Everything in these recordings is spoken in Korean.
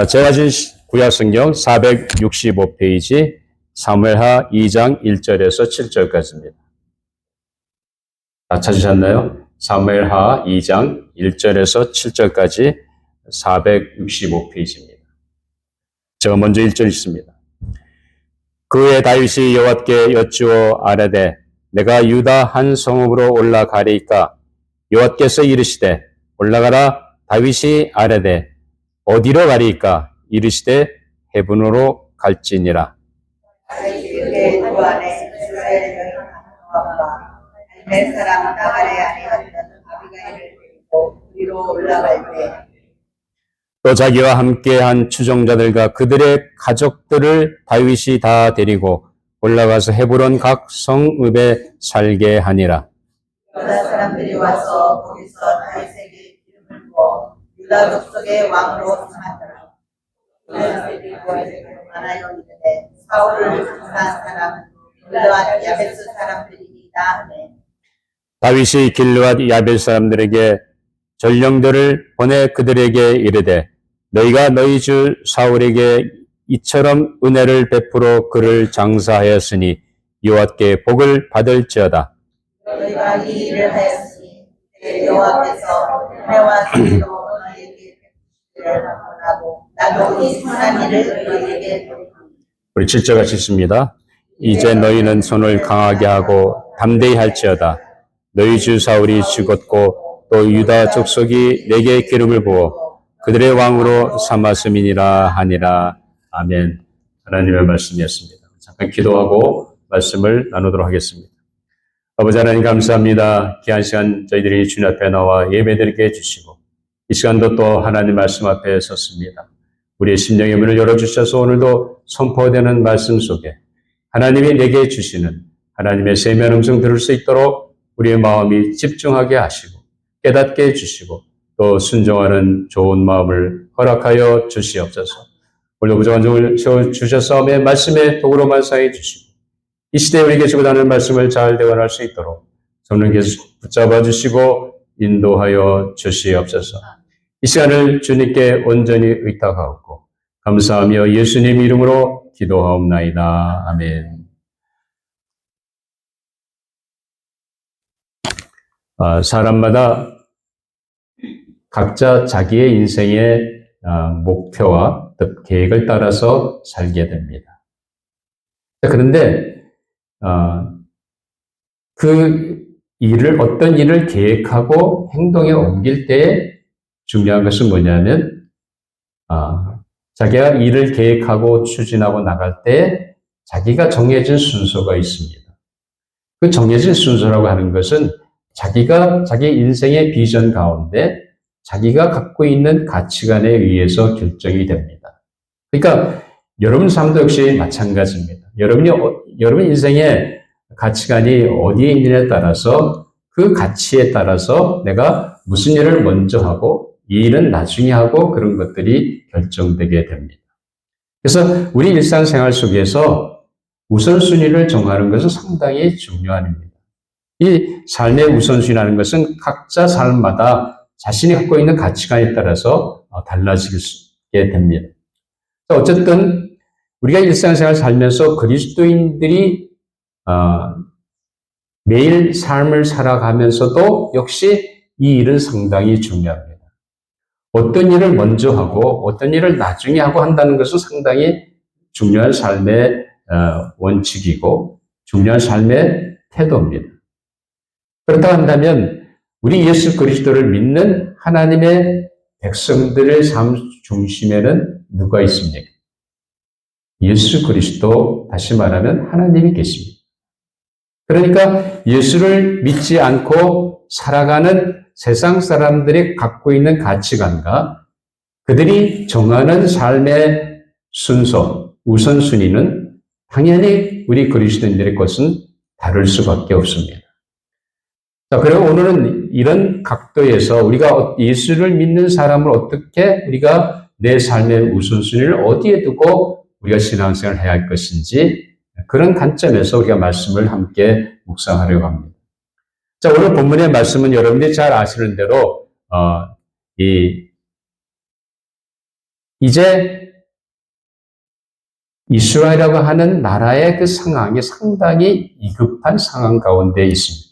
제가 준 구약성경 465페이지 사무엘하 2장 1절에서 7절까지입니다. 다 찾으셨나요? 사무엘하 2장 1절에서 7절까지 465페이지입니다. 제가 먼저 1절 읽습니다. 그 후에 다윗이 여호와께 여쭈어 아뢰되 내가 유다 한 성읍으로 올라가리이까? 여호와께서 이르시되 올라가라. 다윗이 아뢰되 어디로 가리이까? 이르시되 헤브론으로 갈지니라. 그의 두 안에 이스라엘 여호와가 갈멜 사람 나발의 아내였던 아비가일을 데리고 우리로 올라갈 때 또 자기와 함께한 추종자들과 그들의 가족들을 다윗이 다 데리고 올라가서 헤브론 각 성읍에 살게 하니라. 유다 사람들이 와서 거기서 다윗에게 기름을 부어 유다 족속의 왕으로 삼았더라. 다윗이 많아요 이르되 사울을 장사한 사람은 길르앗 야베스 사람들이니이다 하네. 다윗이 길르앗 야벨 사람들에게 전령들을 보내 그들에게 이르되 너희가 너희 주 사울에게 이처럼 은혜를 베풀어 그를 장사하였으니 여호와께 복을 받을지어다. 너희가 이 일을 하였으니 여호와께서 은혜와 승리로 너희에게 베푸시기를 원하고 나도 이 선한 일을 너희에게 베푸리니. 우리 7절 같이 읽습니다. 이제 너희는 손을 강하게 하고 담대히 할지어다. 너희 주 사울이 죽었고 또 유다 족속이 내게 기름을 부어 그들의 왕으로 삼았음이니라 하니라. 아멘. 하나님의 말씀이었습니다. 잠깐 기도하고 말씀을 나누도록 하겠습니다. 아버지 하나님 감사합니다. 귀한 시간 저희들이 주님 앞에 나와 예배드리게 해주시고 이 시간도 또 하나님 말씀 앞에 섰습니다. 우리의 심령의 문을 열어주셔서 오늘도 선포되는 말씀 속에 하나님이 내게 주시는 하나님의 세미한 음성 들을 수 있도록 우리의 마음이 집중하게 하시고 깨닫게 해주시고 또 순종하는 좋은 마음을 허락하여 주시옵소서. 오늘도 부족한 종을 채워주셔서 말씀의 도구로만 사용해 주시고 이 시대에 우리에게 주고 다니는 말씀을 잘 대원할 수 있도록 성령께서 붙잡아 주시고 인도하여 주시옵소서. 이 시간을 주님께 온전히 의탁하옵고 감사하며 예수님 이름으로 기도하옵나이다. 아멘. 사람마다 각자 자기의 인생의 목표와 계획을 따라서 살게 됩니다. 그런데 그 어떤 일을 계획하고 행동에 옮길 때 중요한 것은 뭐냐면 자기가 일을 계획하고 추진하고 나갈 때 자기가 정해진 순서가 있습니다. 그 정해진 순서라고 하는 것은 자기가 자기 인생의 비전 가운데 자기가 갖고 있는 가치관에 의해서 결정이 됩니다. 그러니까 여러분 삶도 역시 마찬가지입니다. 여러분 인생의 가치관이 어디에 있느냐에 따라서 그 가치에 따라서 내가 무슨 일을 먼저 하고 이 일은 나중에 하고 그런 것들이 결정되게 됩니다. 그래서 우리 일상생활 속에서 우선순위를 정하는 것은 상당히 중요한 일입니다. 이 삶의 우선순위라는 것은 각자 삶마다 자신이 갖고 있는 가치관에 따라서 달라지게 됩니다. 어쨌든 우리가 일상생활 살면서 그리스도인들이 매일 삶을 살아가면서도 역시 이 일은 상당히 중요합니다. 어떤 일을 먼저 하고 어떤 일을 나중에 하고 한다는 것은 상당히 중요한 삶의 원칙이고 중요한 삶의 태도입니다. 그렇다 한다면 우리 예수 그리스도를 믿는 하나님의 백성들의 삶 중심에는 누가 있습니까? 예수 그리스도, 다시 말하면 하나님이 계십니다. 그러니까 예수를 믿지 않고 살아가는 세상 사람들이 갖고 있는 가치관과 그들이 정하는 삶의 순서, 우선순위는 당연히 우리 그리스도인들의 것은 다를 수밖에 없습니다. 자, 그리고 오늘은 이런 각도에서 우리가 예수를 믿는 사람을 어떻게 우리가 내 삶의 우선순위를 어디에 두고 우리가 신앙생활을 해야 할 것인지 그런 관점에서 우리가 말씀을 함께 묵상하려고 합니다. 자, 오늘 본문의 말씀은 여러분들이 잘 아시는 대로 이 이제 이스라엘이라고 하는 나라의 그 상황이 상당히 위급한 상황 가운데 있습니다.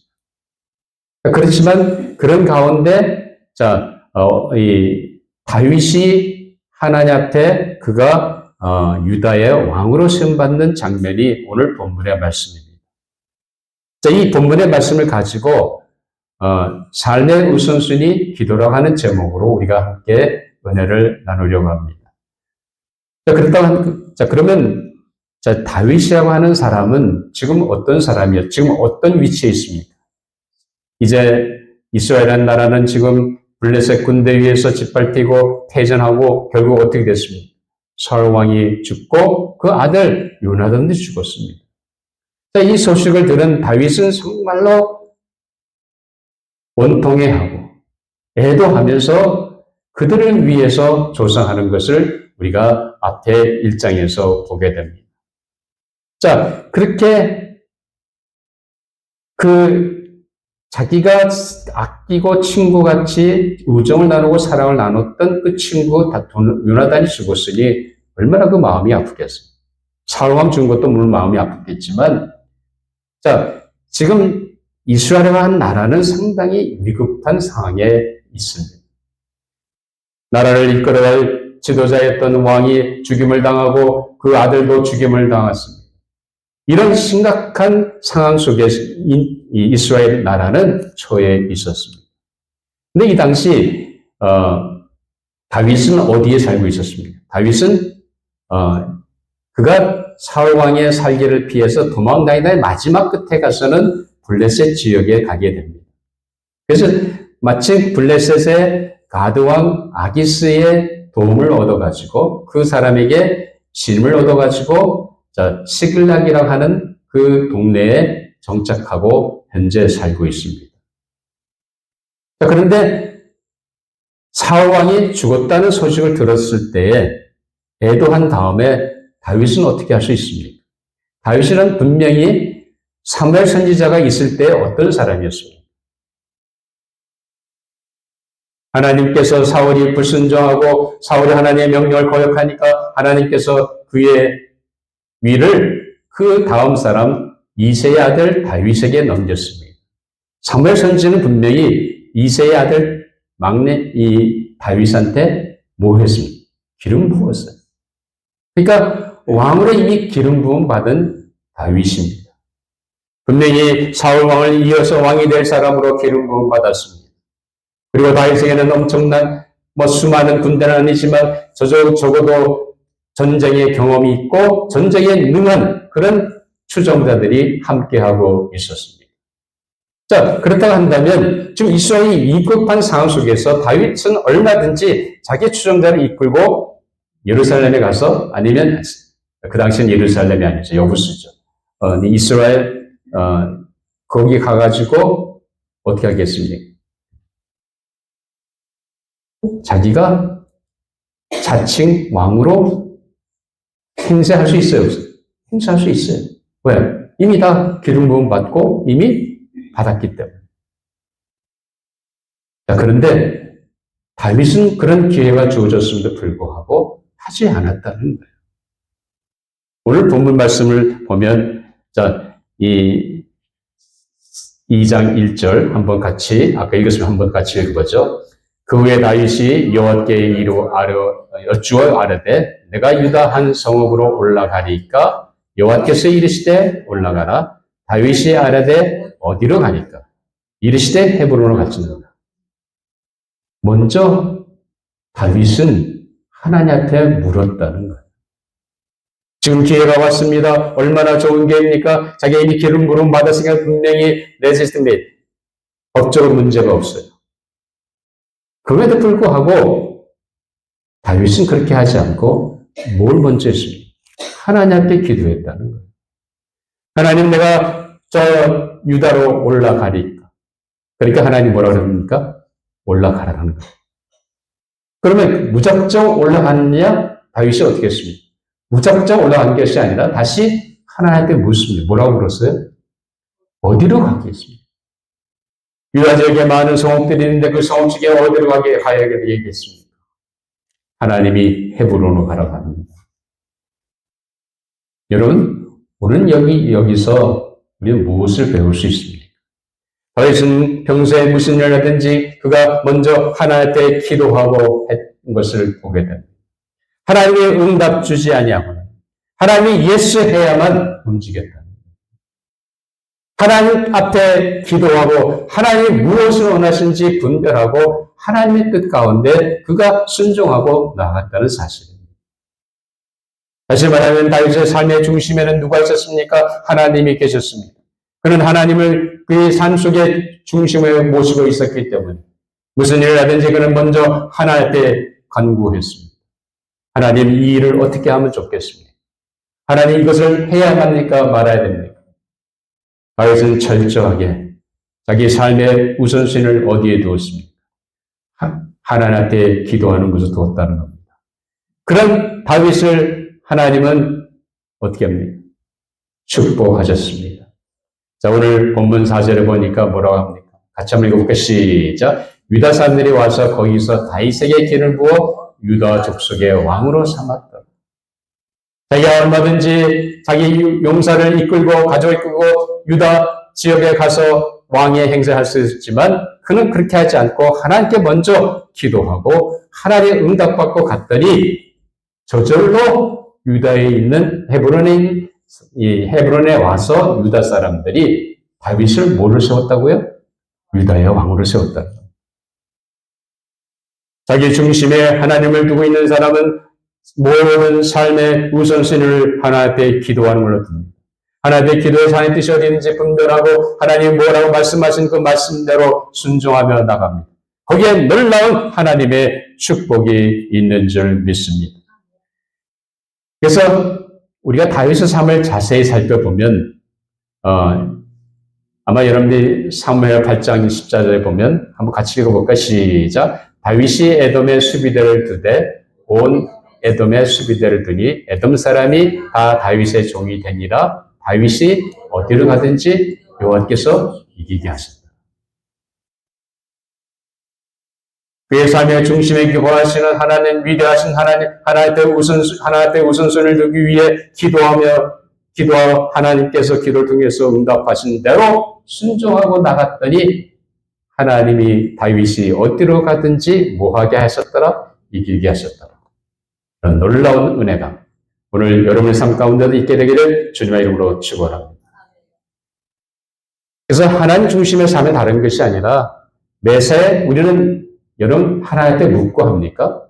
그렇지만 그런 가운데 이 다윗이 하나님 앞에 그가 유다의 왕으로 세움받는 장면이 오늘 본문의 말씀입니다. 이 본문의 말씀을 가지고 삶의 우선순위 기도라고 하는 제목으로 우리가 함께 은혜를 나누려고 합니다. 그러면 다윗이라고 하는 사람은 지금 어떤 사람이에요? 지금 어떤 위치에 있습니까? 이제 이스라엘이라는 나라는 지금 블레셋 군대 위에서 짓밟히고 패전하고 결국 어떻게 됐습니까? 사울 왕이 죽고 그 아들 요나단도 죽었습니다. 이 소식을 들은 다윗은 정말로 원통해하고 애도하면서 그들을 위해서 조상하는 것을 우리가 앞에 1장에서 보게 됩니다. 그렇게 자기가 아끼고 친구같이 우정을 나누고 사랑을 나눴던 그 친구 요나단이 죽었으니 얼마나 그 마음이 아프겠어요. 사울왕 죽은 것도 물론 마음이 아프겠지만, 지금 이스라엘이라는 한 나라는 상당히 위급한 상황에 있습니다. 나라를 이끌어갈 지도자였던 왕이 죽임을 당하고 그 아들도 죽임을 당했습니다. 이런 심각한 상황 속에 이스라엘 나라는 처해 있었습니다. 근데 이 당시 다윗은 어디에 살고 있었습니까? 다윗은 그가 사울 왕의 살기를 피해서 도망다니다의 마지막 끝에 가서는 블레셋 지역에 가게 됩니다. 그래서 마침 블레셋의 가드왕 아기스의 도움을 얻어가지고 그 사람에게 신임을 얻어가지고 시글락이라고 하는 그 동네에 정착하고 현재 살고 있습니다. 그런데 사울 왕이 죽었다는 소식을 들었을 때에 애도한 다음에 다윗은 어떻게 할 수 있습니까? 다윗은 분명히 사무엘 선지자가 있을 때 어떤 사람이었습니까? 하나님께서 사울이 불순종하고 사울이 하나님의 명령을 거역하니까 하나님께서 그의 위를 그 다음 사람 이새의 아들 다윗에게 넘겼습니다. 사무엘 선지자는 분명히 이새의 아들 막내 이 다윗한테 뭐 했습니까? 기름 부었어요. 그러니까 왕으로 이미 기름 부음 받은 다윗입니다. 분명히 사울 왕을 이어서 왕이 될 사람으로 기름 부음 받았습니다. 그리고 다윗에게는 엄청난 수많은 군대는 아니지만 적어도 전쟁의 경험이 있고 전쟁에 능한 그런 추종자들이 함께하고 있었습니다. 그렇다고 한다면 지금 이스라엘이 위급한 상황 속에서 다윗은 얼마든지 자기 추종자를 이끌고 예루살렘에 가서 아니면 그 당시엔 예루살렘이 아니죠. 여부수죠. 이스라엘 거기 가가지고 어떻게 하겠습니까? 자기가 자칭 왕으로 행세할 수 있어요, 없어요? 행세할 수 있어요. 왜? 이미 다 기름 부음 받고 이미 받았기 때문에. 그런데 다윗은 그런 기회가 주어졌음에도 불구하고 하지 않았다는 거예요. 오늘 본문 말씀을 보면 이 2장 1절 한번 같이 아까 읽었으면 한번 같이 읽어보죠. 그 후에 다윗이 여호와께 여쭈어 아뢰되 내가 유다 한 성읍으로 올라가리까 여호와께서 이르시되 올라가라. 다윗이 아뢰되 어디로 가니까 이르시되 헤브론으로 갈지니라. 먼저 다윗은 하나님 앞에 물었다는 거예요. 지금 기회가 왔습니다. 얼마나 좋은 기회입니까? 자기가 이미 기름 부음 받았으니까 분명히 내 시스템에 법적으로 문제가 없어요. 그럼에도 불구하고 다윗은 그렇게 하지 않고 뭘 먼저 했습니까? 하나님 앞에 기도했다는 거예요. 하나님, 내가 저 유다로 올라가리까. 그러니까 하나님 뭐라고 합니까? 올라가라는 거예요. 그러면 무작정 올라갔느냐? 다윗이 어떻게 했습니까? 무작정 올라간 것이 아니라 다시 하나님께 묻습니다. 뭐라고 물었어요? 어디로 가겠습니까? 유다 지역에 많은 성읍들이 있는데 그 성읍 지역에 어디로 가야 되겠습니까? 하나님이 헤브론으로 가라고 합니다. 여러분, 오늘 여기서 우리는 무엇을 배울 수 있습니까? 다윗은 평소에 무슨 일을 하든지 그가 먼저 하나님께 기도하고 했던 것을 보게 됩니다. 하나님이 응답 주지 아니하고는 하나님이 예스해야만 움직였다. 하나님 앞에 기도하고 하나님이 무엇을 원하시는지 분별하고 하나님의 뜻 가운데 그가 순종하고 나아갔다는 사실입니다. 다시 말하면 다윗의 삶의 중심에는 누가 있었습니까? 하나님이 계셨습니다. 그는 하나님을 그의 삶 속에 중심에 모시고 있었기 때문에 무슨 일을 하든지 그는 먼저 하나님께 간구했습니다. 하나님, 이 일을 어떻게 하면 좋겠습니까? 하나님, 이것을 해야 합니까? 말아야 됩니까? 다윗은 철저하게 자기 삶의 우선순위를 어디에 두었습니까? 하나님한테 기도하는 것을 두었다는 겁니다. 그런 다윗을 하나님은 어떻게 합니까? 축복하셨습니다. 자, 오늘 본문 4절에 보니까 뭐라고 합니까? 같이 한번 읽어볼까요? 시작. 유다 사람들이 와서 거기서 다윗에게 기름을 부어 유다 족속의 왕으로 삼았다. 자기가 얼마든지 자기 용사를 이끌고 가족을 이끌고 유다 지역에 가서 왕의 행세할 수 있지만 그는 그렇게 하지 않고 하나님께 먼저 기도하고 하나님의 응답받고 갔더니 저절로 유다에 있는 헤브론에 와서 유다 사람들이 다윗을 뭐를 세웠다고요? 유다의 왕으로 세웠다. 자기 중심에 하나님을 두고 있는 사람은 모든 삶의 우선순위를 하나님 앞에 기도하는 걸로 듭니다. 하나님 앞에 기도해서 하나님의 뜻이 어디 있는지 분별하고 하나님이 뭐라고 말씀하신 그 말씀대로 순종하며 나갑니다. 거기에 놀라운 하나님의 축복이 있는 줄 믿습니다. 그래서 우리가 다윗의 삶을 자세히 살펴보면 아마 여러분들이 사무엘 8장 14절에 보면 한번 같이 읽어볼까요? 시작. 다윗이 에돔의 수비대를 두되 온 에돔의 수비대를 두니 에돔 사람이 다 다윗의 종이 되니라. 다윗이 어디로 가든지 여호와께서 이기게 하셨다. 그의 삶의 중심에 기고하시는 하나님, 위대하신 하나님, 하나님의 우선순위를 두기 위해 기도하며 하나님께서 기도를 통해서 응답하신 대로 순종하고 나갔더니 하나님이 다윗이 어디로 가든지 뭐하게 하셨더라? 이기게 하셨더라. 그런 놀라운 은혜가 오늘 여러분의 삶 가운데도 있게 되기를 주님의 이름으로 축원합니다. 그래서 하나님 중심의 삶이 다른 것이 아니라 매사에 우리는 여러분 하나님께 묻고 합니까?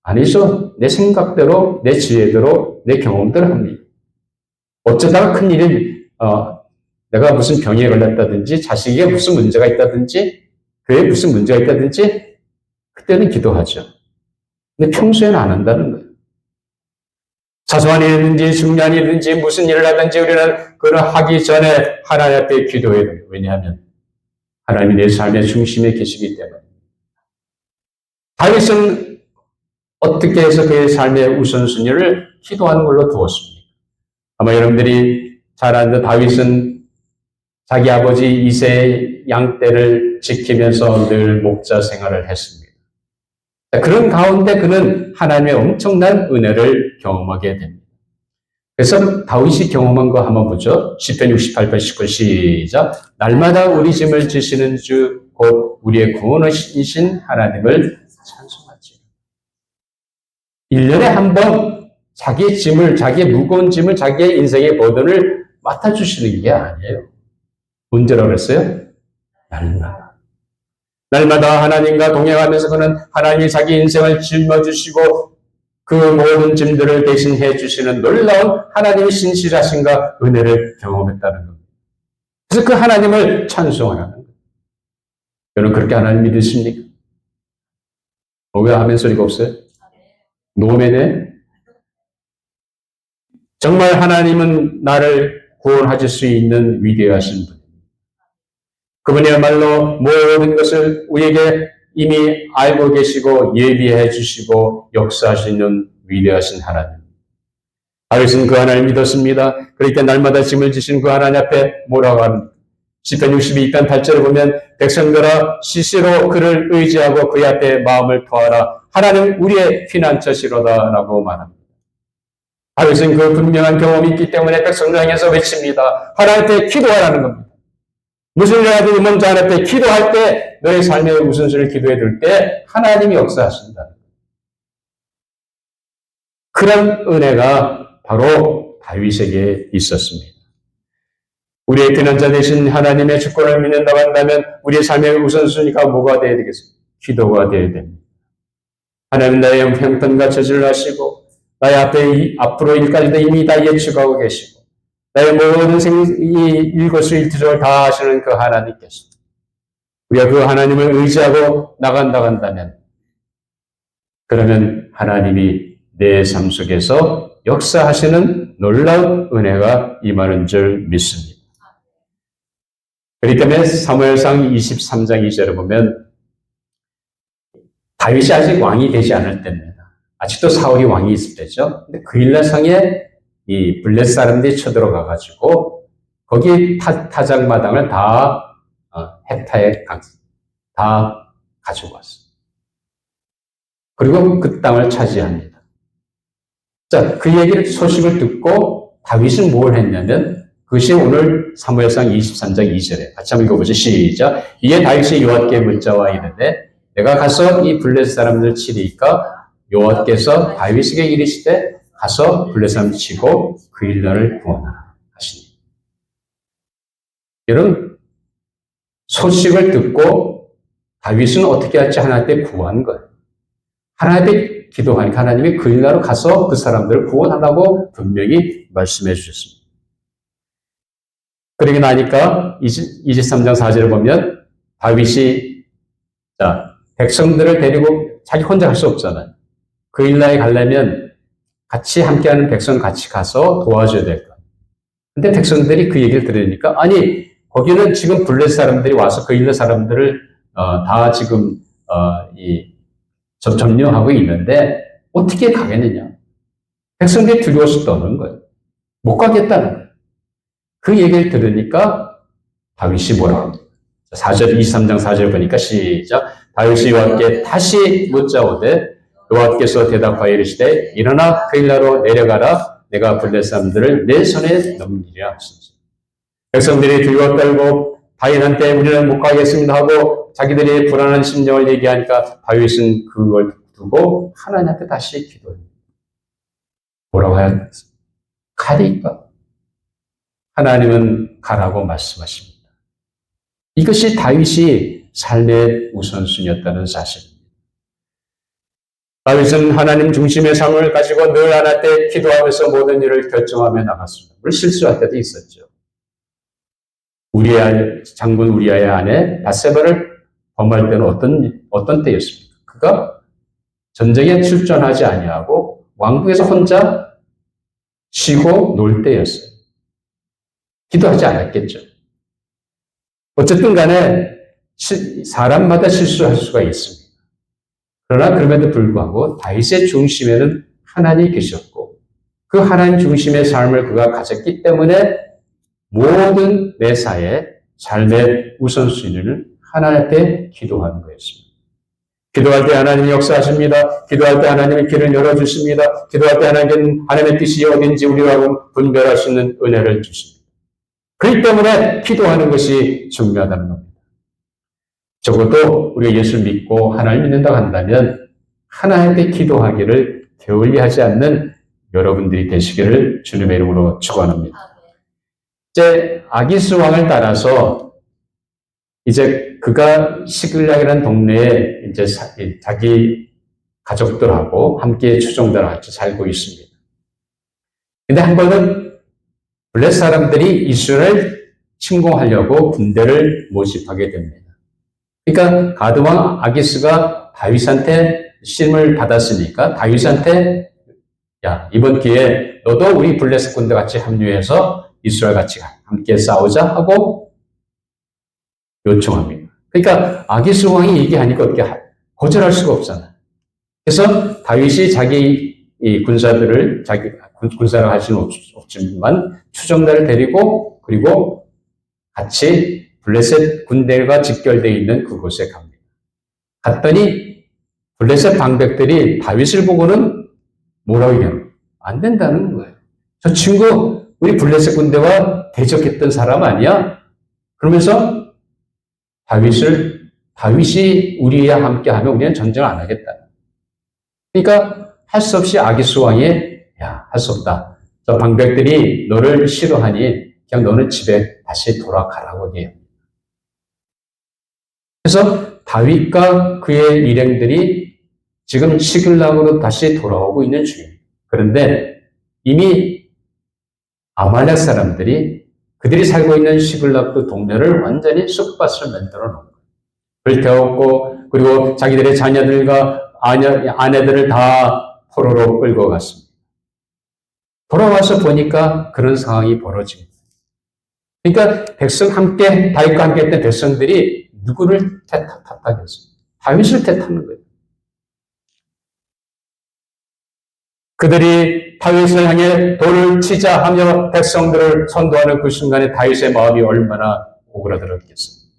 아니죠. 내 생각대로, 내 지혜대로, 내 경험대로 합니다. 어쩌다가 큰일이 내가 무슨 병에 걸렸다든지 자식에게 무슨 문제가 있다든지 교회에 무슨 문제가 있다든지 그때는 기도하죠. 근데 평소에는 안 한다는 거예요. 사소한 일이든지 중요한 일이든지 무슨 일을 하든지 우리는 그걸 하기 전에 하나님 앞에 기도해야 돼요. 왜냐하면 하나님이 내 삶의 중심에 계시기 때문에. 다윗은 어떻게 해서 그의 삶의 우선순위를 기도하는 걸로 두었습니다. 아마 여러분들이 잘 아는 다윗은 자기 아버지 이새의 양떼를 지키면서 늘 목자 생활을 했습니다. 그런 가운데 그는 하나님의 엄청난 은혜를 경험하게 됩니다. 그래서 다윗이 경험한 거 한번 보죠. 시편 68편 19 시작. 날마다 우리 짐을 지시는 주 곧 우리의 구원이신 하나님을 찬송하지. 1년에 한 번 자기의 짐을, 자기의 무거운 짐을, 자기의 인생의 버든을 맡아주시는 게 아니에요. 언제라고 그랬어요? 날마다 하나님과 동행하면서 그는 하나님이 자기 인생을 짊어주시고 그 모든 짐들을 대신해 주시는 놀라운 하나님의 신실하심과 은혜를 경험했다는 겁니다. 그래서 그 하나님을 찬송하는 거예요. 여러분 그렇게 하나님 믿으십니까? 왜 아멘 소리가 없어요? 노매네? 정말 하나님은 나를 구원하실 수 있는 위대하신 분. 그분이야말로 모든 것을 우리에게 이미 알고 계시고 예비해 주시고 역사하시는 위대하신 하나님. 다윗은 그 하나님 믿었습니다. 그러니까 날마다 짐을 지신 그 하나님 앞에 뭐라고 합니까? 시편 62편 8절에 보면 백성들아 시시로 그를 의지하고 그의 앞에 마음을 토하라. 하나님 우리의 피난처시로다라고 말합니다. 다윗은 그 분명한 경험이 있기 때문에 백성들 향해서 외칩니다. 하나님께 기도하라는 겁니다. 무슨 일을 하든지 먼저 하나님께 기도할 때 너의 삶의 우선순위를 기도해 둘 때 하나님이 역사하신다. 그런 은혜가 바로 다윗에게 있었습니다. 우리의 피난자 되신 하나님의 주권을 믿는다고 한다면 우리의 삶의 우선순위가 뭐가 되어야 되겠습니까? 기도가 되어야 됩니다. 하나님 나의 형편과 처지를 아시고 나의 앞으로 일까지도 이미 다 예측하고 계시고 나의 모든 일거수일투족을 다 하시는 그 하나님께서 우리가 그 하나님을 의지하고 나간다고 한다면 그러면 하나님이 내 삶 속에서 역사하시는 놀라운 은혜가 임하는 줄 믿습니다. 그렇기 때문에 사무엘상 23장 2절을 보면 다윗이 아직 왕이 되지 않을 때입니다. 아직도 사울이 왕이 있을 때죠. 근데 그 일라상에 이 블레 사람들이 쳐들어가가지고 거기 타작마당을 다 헵타에 다 가지고 왔어요. 그리고 그 땅을 차지합니다. 자, 그 소식을 듣고 다윗은 뭘 했냐면 그것이 오늘 사무엘상 23장 2절에 같이 한번 읽어보죠. 시작. 이에 다윗이 여호와께 문자와 이르되 내가 가서 이 블레 사람들을 치리이까 여호와께서 다윗에게 이르시되 가서 블레 사람 치고 그 일날을 구원하라 하시니. 여러분 소식을 듣고 다윗은 어떻게 할지 하나님께 구한 거예요. 하나님께 기도하니까 하나님이 그 일날로 가서 그 사람들을 구원하라고 분명히 말씀해 주셨습니다. 그러고 나니까 23장 4절을 보면 다윗이 백성들을 데리고 자기 혼자 갈 수 없잖아요. 그 일날에 가려면 같이 함께하는 백성 같이 가서 도와줘야 될 거예요. 근데 백성들이 그 얘기를 들으니까 아니 거기는 지금 블레 사람들이 와서 그 일날 사람들을 다 지금 점령하고 있는데 어떻게 가겠느냐. 백성들이 두려워서 떠는 거예요. 못 가겠다는 거예요. 그 얘기를 들으니까 다윗이 뭐라고 23장 4절 보니까 시작. 다윗이 여호와께 다시 묻자오되 여호와께서 대답하여 이르시되 일어나 그 일나로 내려가라. 내가 블레 사람들을 내 손에 넘기리라 하시니. 백성들이 두려워 떨고 다윗한테 우리는 못 가겠습니다 하고 자기들이 불안한 심정을 얘기하니까 다윗은 그걸 두고 하나님한테 다시 기도합니다. 뭐라고 해야 되겠습니까? 가리까? 하나님은 가라고 말씀하십니다. 이것이 다윗이 삶의 우선순위였다는 사실입니다. 다윗은 하나님 중심의 삶을 가지고 늘 하나님께 기도하면서 모든 일을 결정하며 나갔습니다. 물론 실수할 때도 있었죠. 장군 우리아의 아내 바세바를 범할 때는 어떤 때였습니까? 그가 전쟁에 출전하지 아니하고 왕궁에서 혼자 쉬고 놀 때였어요. 기도하지 않았겠죠. 어쨌든 간에 사람마다 실수할 수가 있습니다. 그러나 그럼에도 불구하고 다윗의 중심에는 하나님이 계셨고 그 하나님 중심의 삶을 그가 가졌기 때문에 모든 매사에 삶의 우선순위를 하나님께 기도하는 거였습니다. 기도할 때 하나님이 역사하십니다. 기도할 때 하나님이 길을 열어주십니다. 기도할 때 하나님의 뜻이 어딘지 우리하고 분별할 수 있는 은혜를 주십니다. 그렇기 때문에 기도하는 것이 중요하다는 겁니다. 적어도 우리가 예수를 믿고 하나님을 믿는다고 한다면 하나님께 기도하기를 게을리하지 않는 여러분들이 되시기를 주님의 이름으로 축원합니다. 이제 아기스 왕을 따라서 이제 그가 시글락이라는 동네에 이제 자기 가족들하고 함께 추종자와 같이 살고 있습니다. 근데 한 번은 블레 사람들이 이스라엘을 침공하려고 군대를 모집하게 됩니다. 그러니까 가드왕 아기스가 다윗한테 심을 받았으니까 다윗한테 야 이번 기회에 너도 우리 블레셋 군대 같이 합류해서 이스라엘 같이 함께 싸우자 하고 요청합니다. 그러니까 아기스 왕이 얘기하니까 어떻게 거절할 수가 없잖아요. 그래서 다윗이 자기 이 군사들을 군사를 할 수는 없지만 추종자를 데리고 그리고 같이 블레셋 군대가 직결되어 있는 그곳에 갑니다. 갔더니 블레셋 방백들이 다윗을 보고는 뭐라고 얘기하는 거예요? 안 된다는 거예요. 저 친구 우리 블레셋 군대와 대적했던 사람 아니야? 그러면서 다윗이 우리와 함께하면 우리는 전쟁을 안 하겠다. 그러니까 할 수 없이 아기스 왕이 할 수 없다. 저 방백들이 너를 싫어하니 그냥 너는 집에 다시 돌아가라고 얘기해요. 그래서 다윗과 그의 일행들이 지금 시글락으로 다시 돌아오고 있는 중입니다. 그런데 이미 아말렉 사람들이 그들이 살고 있는 시글락 그 동네를 완전히 쑥밭을 만들어 놓은 거예요. 불태웠고 그리고 자기들의 자녀들과 아내들을 다 포로로 끌고 갔습니다. 돌아와서 보니까 그런 상황이 벌어진 거예요. 그러니까 다윗과 함께 했던 백성들이 누구를 탓하겠어요? 다윗을 탓하는 거예요. 그들이 다윗을 향해 돌을 치자 하며 백성들을 선도하는 그 순간에 다윗의 마음이 얼마나 오그라들었겠어요.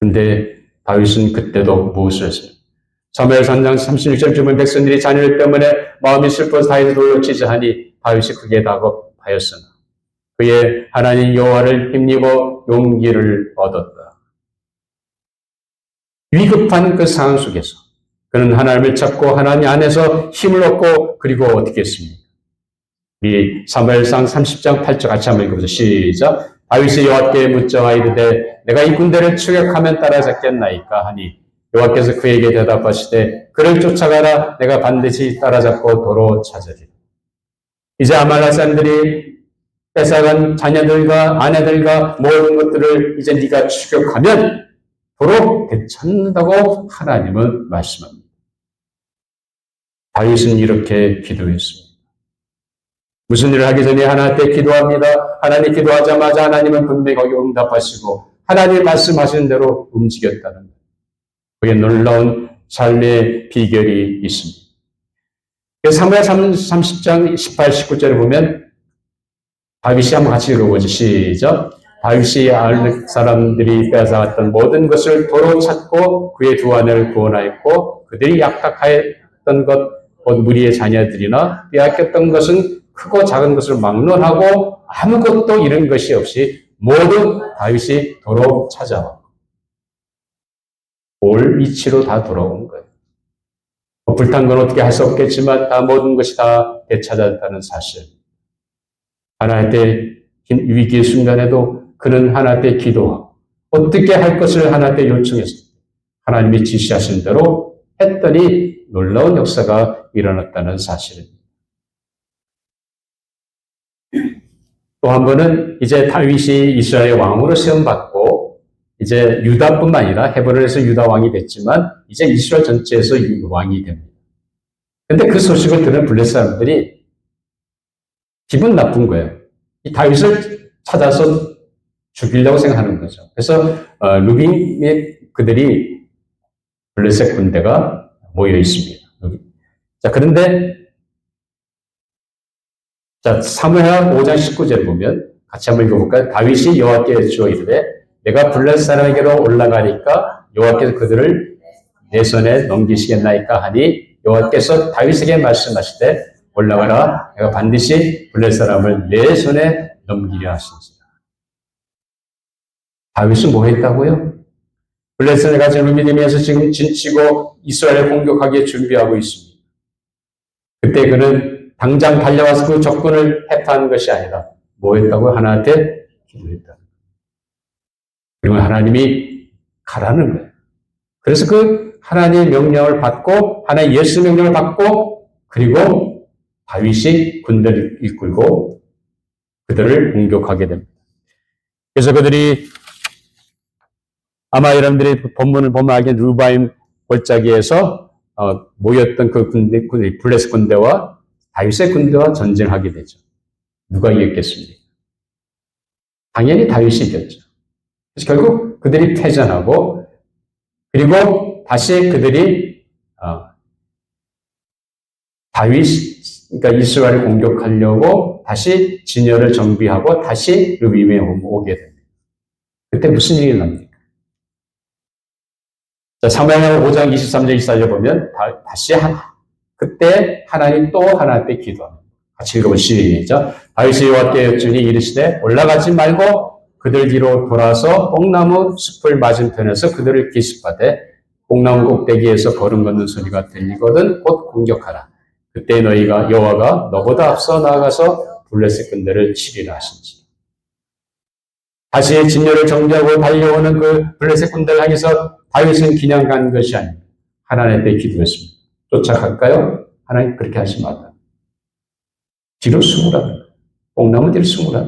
그런데 다윗은 그때도 무엇을 했어요? 사무엘 3장 36절 주문 백성들이 자녀들 때문에 마음이 슬퍼서 다윗을 돌로 치자 하니 다윗이 크게 다급하였으나 그의 하나님 여호와를 힘입어 용기를 얻었다. 위급한 그 상황 속에서 그는 하나님을 찾고 하나님 안에서 힘을 얻고 그리고 어떻게 했습니까? 이 사무엘상 30장 8절 같이 한번 읽어보세요. 시작. 다윗이 여호와께 묻자 이르되 내가 이 군대를 추격하면 따라잡겠나이까 하니 여호와께서 그에게 대답하시되 그를 쫓아가라 내가 반드시 따라잡고 도로 찾으리라. 이제 아말렉 사람들이 뺏어간 자녀들과 아내들과 모든 것들을 이제 네가 추격하면 도로 되찾는다고 하나님은 말씀합니다. 다윗은 이렇게 기도했습니다. 무슨 일을 하기 전에 하나님께 기도합니다. 하나님 기도하자마자 하나님은 분명히 거기 응답하시고 하나님 말씀하시는 대로 움직였다는 거예요. 그게 놀라운 삶의 비결이 있습니다. 사무엘 30장 18, 19절에 보면 다윗이 한번 같이 읽어보죠. 시작. 다윗이 아말렉 사람들이 빼앗아갔던 모든 것을 도로 찾고 그의 두 아내를 구원하였고 그들이 약탈하였던 것 곧 무리의 자녀들이나 빼앗겼던 것은 크고 작은 것을 막론하고 아무것도 잃은 것이 없이 모두 다윗이 도로 찾아와 올 위치로 다 돌아온 거예요. 불탄 건 어떻게 할 수 없겠지만 다 모든 것이 다 되찾았다는 사실. 하나님께 위기의 순간에도 그는 하나님께 기도하고 어떻게 할 것을 하나님께 요청했습니다. 하나님이 지시하신 대로 했더니 놀라운 역사가 일어났다는 사실입니다. 또 한 번은 이제 다윗이 이스라엘의 왕으로 세움받고 이제 유다뿐만 아니라 헤브론에서 유다 왕이 됐지만 이제 이스라엘 전체에서 왕이 됩니다. 그런데 그 소식을 들은 블레셋 사람들이 기분 나쁜 거예요. 이 다윗을 찾아서 죽이려고 생각하는 거죠. 그래서 루빈의 그들이 블레셋 군대가 모여 있습니다. 자, 그런데 사무엘 5장 19절을 보면 같이 한번 읽어볼까요? 다윗이 여호와께 주어 이르되 내가 블레셋 사람에게로 올라가니까 여호와께서 그들을 내 손에 넘기시겠나이까 하니 여호와께서 다윗에게 말씀하시되 올라가라 내가 반드시 블레셋 사람을 내 손에 넘기려 하시니라. 다윗은 뭐 했다고요? 블레셋을 가진 루비딤에서 지금 진치고 이스라엘을 공격하기에 준비하고 있습니다. 그때 그는 당장 달려와서 그 적군을 해파하는 것이 아니라 뭐 했다고? 하나님한테 기도했다. 그리고 하나님이 가라는 거예요. 그래서 그 하나님의 명령을 받고 하나님의 예수 명령을 받고 그리고 다윗이 군대를 이끌고 그들을 공격하게 됩니다. 그래서 그들이 아마 여러분들이 본문을 보면 알게 루바임 골짜기에서 모였던 그 블레셋 군대와 다윗의 군대와 전쟁하게 되죠. 누가 이겼겠습니까? 당연히 다윗이 이겼죠. 그래서 결국 그들이 패전하고 그리고 다시 그들이 그러니까 이스라엘을 공격하려고 다시 진열을 정비하고 다시 루빔에 오게 됩니다. 그때 무슨 일이 납니까? 자, 사무엘하 5장 23절 24절 보면 다시 그때 하나님 또 하나님께 기도합니다. 같이 읽어보시죠. 시작. 다윗이 여호와께 여쭈니 이르시되 올라가지 말고 그들 뒤로 돌아서 뽕나무 숲을 맞은편에서 그들을 기습하되 뽕나무 꼭대기에서 걸음 걷는 소리가 들리거든 곧 공격하라. 그때 너희가 여호와가 너보다 앞서 나아가서 블레셋 군대를 치리라 하신지. 다시 진열을 정지하고 달려오는 그 블레셋 군대를 향해서 다윗은 그냥 간 것이 아닙니다. 하나님께 기도했습니다. 쫓아갈까요? 하나님 그렇게 하지 말라. 뒤로 숨으라. 뽕나무 뒤로 숨으라.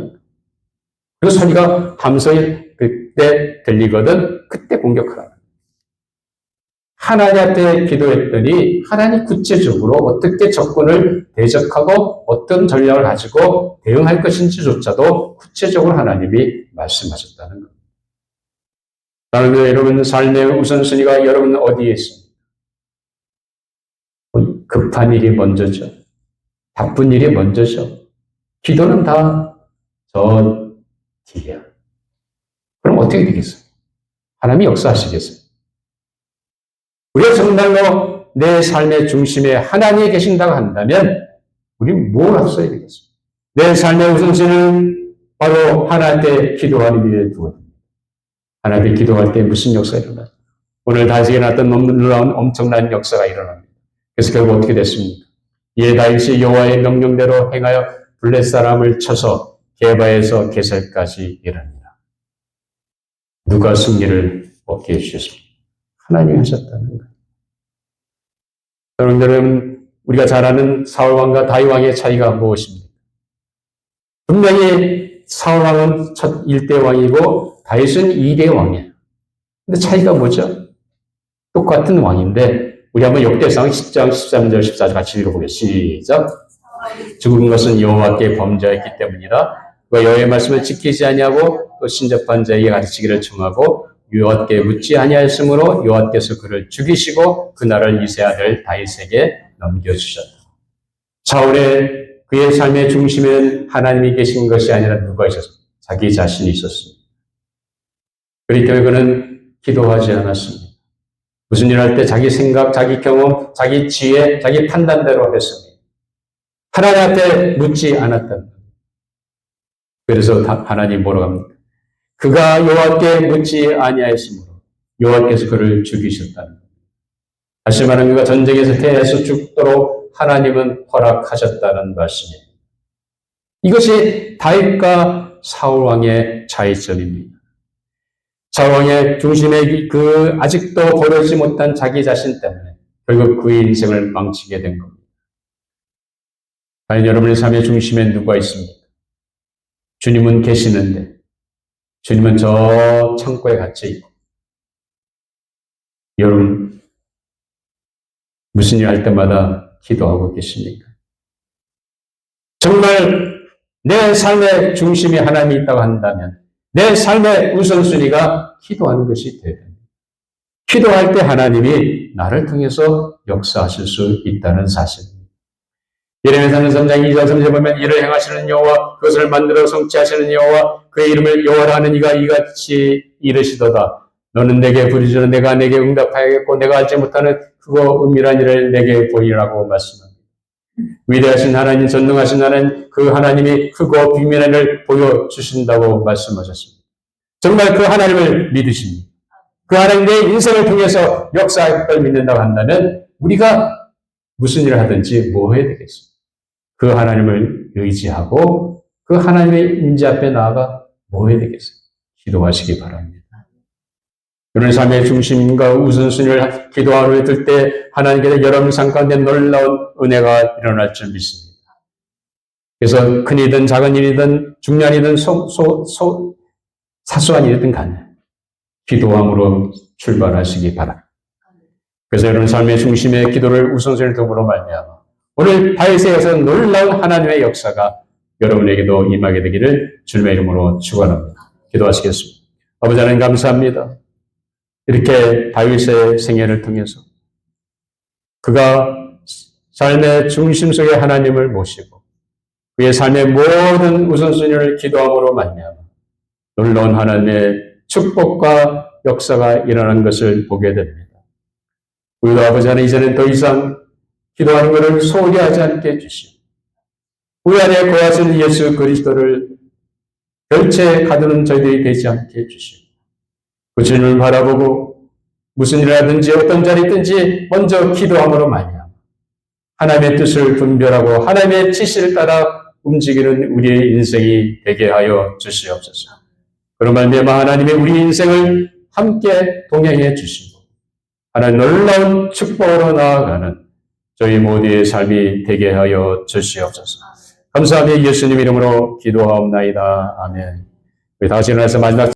그 소리가 함성이 그때 들리거든 그때 공격하라. 하나님한테 기도했더니 하나님 구체적으로 어떻게 적군을 대적하고 어떤 전략을 가지고 대응할 것인지조차도 구체적으로 하나님이 말씀하셨다는 겁니다. 사랑하는 여러분, 삶의 우선순위가 여러분 어디에 있습니까? 급한 일이 먼저죠. 바쁜 일이 먼저죠. 기도는 다 저 뒤야. 그럼 어떻게 되겠어요? 하나님이 역사하시겠어요? 우리가 정말로 내 삶의 중심에 하나님이 계신다고 한다면 우리는 뭘 앞서야 되겠어요? 내 삶의 우선순위는 바로 하나님께 기도하는 일에 두어집니다. 하나님께 기도할 때 무슨 역사가 일어나요? 오늘 다윗에게 나타난 놀라운 엄청난 역사가 일어납니다. 그래서 결국 어떻게 됐습니까? 이에 다윗이 여호와의 명령대로 행하여 블렛 사람을 쳐서 게바에서 게살까지 이릅니다. 누가 승리를 얻게 해주셨습니까? 하나님이 하셨다는 거예요. 여러분들은 우리가 잘 아는 사울왕과 다윗왕의 차이가 무엇입니까? 분명히 사울왕은 첫 1대 왕이고 다윗은 2대 왕이에요. 근데 차이가 뭐죠? 똑같은 왕인데 우리 한번 역대상 10장 13절 14절 같이 읽어보겠습니다. 시작. 죽은 것은 여호와께 범죄했기 때문이다. 그가 여호와의 말씀을 지키지 아니하고 또 신접한 자에게 가르치기를 청하고 여호와께 묻지 아니하였으므로 여호와께서 그를 죽이시고 그 나라를 이세 아들 다윗에게 넘겨주셨다. 사울의 그의 삶의 중심에는 하나님이 계신 것이 아니라 누가 있었습니까? 자기 자신이 있었습니다. 그렇기 때문에 그는 기도하지 않았습니다. 무슨 일 할 때 자기 생각, 자기 경험, 자기 지혜, 자기 판단대로 했습니다. 하나님한테 묻지 않았다. 그래서 하나님 뭐라고 합니까? 그가 여호와께 묻지 아니하였으므로 여호와께서 그를 죽이셨다는 겁니다. 다시 말하면 그가 전쟁에서 패해서 죽도록 하나님은 허락하셨다는 말씀입니다. 이것이 다윗과 사울왕의 차이점입니다. 사울왕의 중심에 그 아직도 버려지지 못한 자기 자신 때문에 결국 그의 인생을 망치게 된 겁니다. 과연 여러분의 삶의 중심에 누가 있습니까? 주님은 계시는데 주님은 저 창고에 갇혀 있고 여러분 무슨 일 할 때마다 기도하고 계십니까? 정말 내 삶의 중심에 하나님이 있다고 한다면 내 삶의 우선순위가 기도하는 것이 되야 됩니다. 기도할 때 하나님이 나를 통해서 역사하실 수 있다는 사실입니다. 예레미야서 3장 2절 3절 보면 이를 행하시는 여호와 그것을 만들어 성취하시는 여호와 그의 이름을 여호와라 하는 이가 이같이 이르시도다. 너는 내게 부르짖으라 내가 내게 응답하겠고 내가 알지 못하는 크고 은밀한 일을 내게 보이라고 말씀합니다. 위대하신 하나님, 전능하신 하나님, 그 하나님이 크고 비밀한 일을 보여주신다고 말씀하셨습니다. 정말 그 하나님을 믿으십니까? 그 하나님 내 인생을 통해서 역사할 걸 믿는다고 한다면 우리가 무슨 일을 하든지 뭐 해야 되겠습니까? 그 하나님을 의지하고 그 하나님의 임재 앞에 나아가 뭐 해야 되겠어요? 기도하시기 바랍니다. 여러분 삶의 중심과 우선순위를 기도하러 들 때 하나님께서 여러분 삶 가운데 놀라운 은혜가 일어날 줄 믿습니다. 그래서 큰 일이든 작은 일이든 중요한 일이든 사소한 일이든 간에 기도함으로 출발하시기 바랍니다. 그래서 여러분 삶의 중심에 기도를 우선순위를 둠으로 말미암아 오늘 다윗에서 놀라운 하나님의 역사가 여러분에게도 임하게 되기를 주님의 이름으로 축원합니다. 기도하시겠습니다. 아버지 하나님 감사합니다. 이렇게 다윗의 생애를 통해서 그가 삶의 중심 속에 하나님을 모시고 그의 삶의 모든 우선순위를 기도함으로 말미암아 놀라운 하나님의 축복과 역사가 일어난 것을 보게 됩니다. 우리도 아버지 하나님 이제는 더 이상 기도하는 것을 소홀히 하지 않게 해주시고 우리 안에 거하시는 예수 그리스도를 별채 가두는 저희들이 되지 않게 해주시고 그 주님을 바라보고 무슨 일을 하든지 어떤 자리든지 먼저 기도함으로 말미암아 하나님의 뜻을 분별하고 하나님의 지시를 따라 움직이는 우리의 인생이 되게 하여 주시옵소서. 그런 말미암아 하나님의 우리 인생을 함께 동행해 주시고 하나님 놀라운 축복으로 나아가는 저희 모두의 삶이 되게 하여 주시옵소서. 감사하며 예수님 이름으로 기도하옵나이다. 아멘. 우리 다시 일어나서 마지막